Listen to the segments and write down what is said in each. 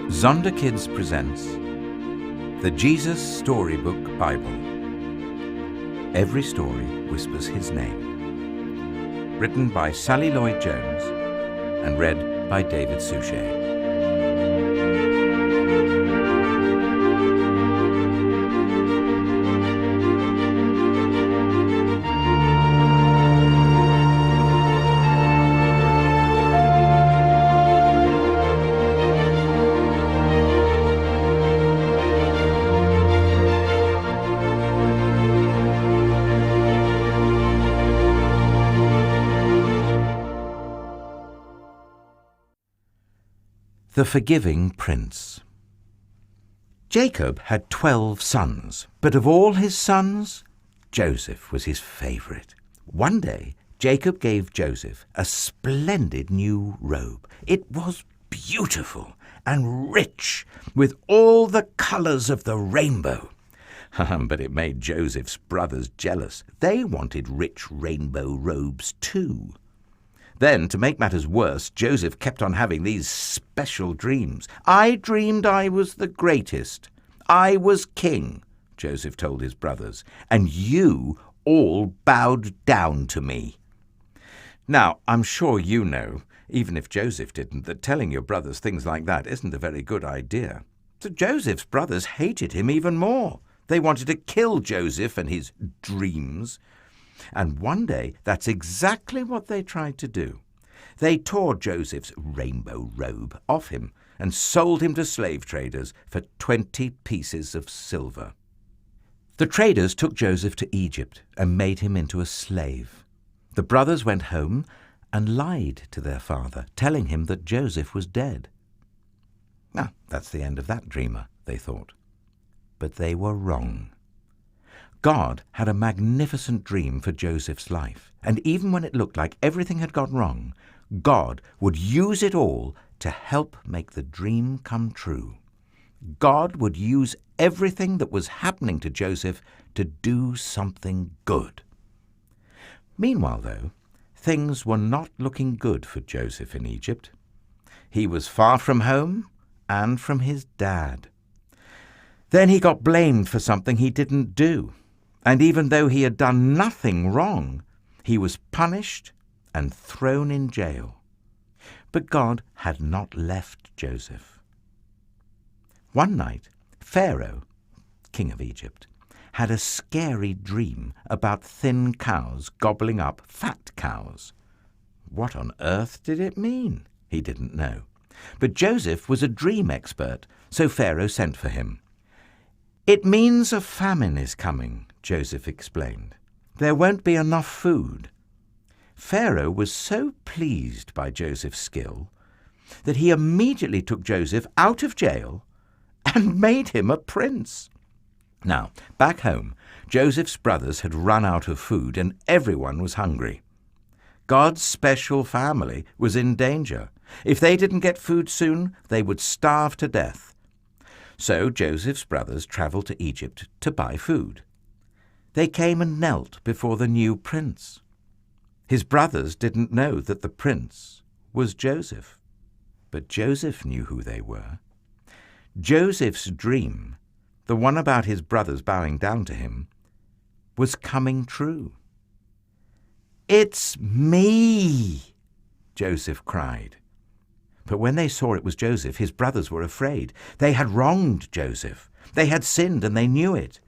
Zonda Kids presents the Jesus Storybook Bible. Every story whispers his name. Written by Sally Lloyd-Jones and read by David Suchet. The Forgiving Prince. Jacob had 12 sons, but of all his sons, Joseph was his favourite. One day, Jacob gave Joseph a splendid new robe. It was beautiful and rich, with all the colours of the rainbow. But it made Joseph's brothers jealous. They wanted rich rainbow robes too. Then, to make matters worse, Joseph kept on having these special dreams. "I dreamed I was the greatest. I was king," Joseph told his brothers, "and you all bowed down to me." Now, I'm sure you know, even if Joseph didn't, that telling your brothers things like that isn't a very good idea. So Joseph's brothers hated him even more. They wanted to kill Joseph and his dreams. And one day, that's exactly what they tried to do. They tore Joseph's rainbow robe off him and sold him to slave traders for 20 pieces of silver. The traders took Joseph to Egypt and made him into a slave. The brothers went home and lied to their father, telling him that Joseph was dead. Now, that's the end of that dreamer, they thought. But they were wrong. God had a magnificent dream for Joseph's life, and even when it looked like everything had gone wrong, God would use it all to help make the dream come true. God would use everything that was happening to Joseph to do something good. Meanwhile, though, things were not looking good for Joseph in Egypt. He was far from home and from his dad. Then he got blamed for something he didn't do. And even though he had done nothing wrong, he was punished and thrown in jail. But God had not left Joseph. One night, Pharaoh, king of Egypt, had a scary dream about thin cows gobbling up fat cows. What on earth did it mean? He didn't know. But Joseph was a dream expert, so Pharaoh sent for him. "It means a famine is coming," Joseph explained. "There won't be enough food." Pharaoh was so pleased by Joseph's skill that he immediately took Joseph out of jail and made him a prince. Now, back home, Joseph's brothers had run out of food and everyone was hungry. God's special family was in danger. If they didn't get food soon, they would starve to death. So Joseph's brothers travelled to Egypt to buy food. They came and knelt before the new prince. His brothers didn't know that the prince was Joseph, but Joseph knew who they were. Joseph's dream, the one about his brothers bowing down to him, was coming true. "It's me!" Joseph cried. But when they saw it was Joseph, his brothers were afraid. They had wronged Joseph. They had sinned and they knew it.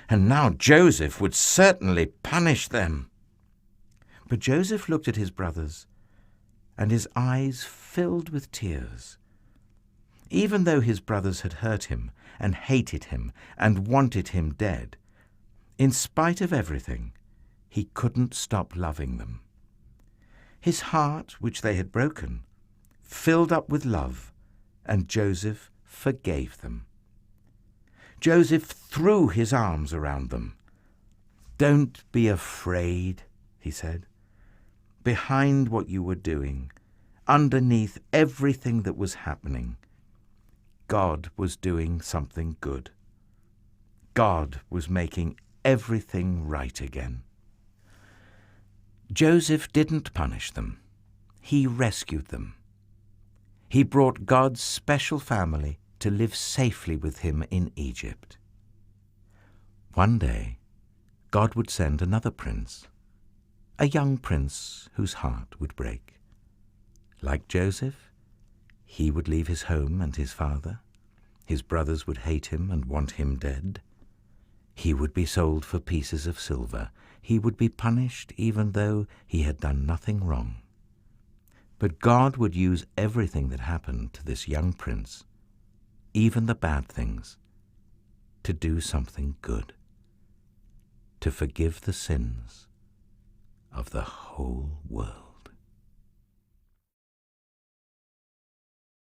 And now Joseph would certainly punish them. But Joseph looked at his brothers, and his eyes filled with tears. Even though his brothers had hurt him and hated him and wanted him dead, in spite of everything, he couldn't stop loving them. His heart, which they had broken, filled up with love, and Joseph forgave them. Joseph threw his arms around them. "Don't be afraid," he said. "Behind what you were doing, underneath everything that was happening, God was doing something good. God was making everything right again." Joseph didn't punish them. He rescued them. He brought God's special family to live safely with him in Egypt. One day, God would send another prince, a young prince whose heart would break. Like Joseph, he would leave his home and his father. His brothers would hate him and want him dead. He would be sold for pieces of silver. He would be punished even though he had done nothing wrong. But God would use everything that happened to this young prince, even the bad things, to do something good, to forgive the sins of the whole world.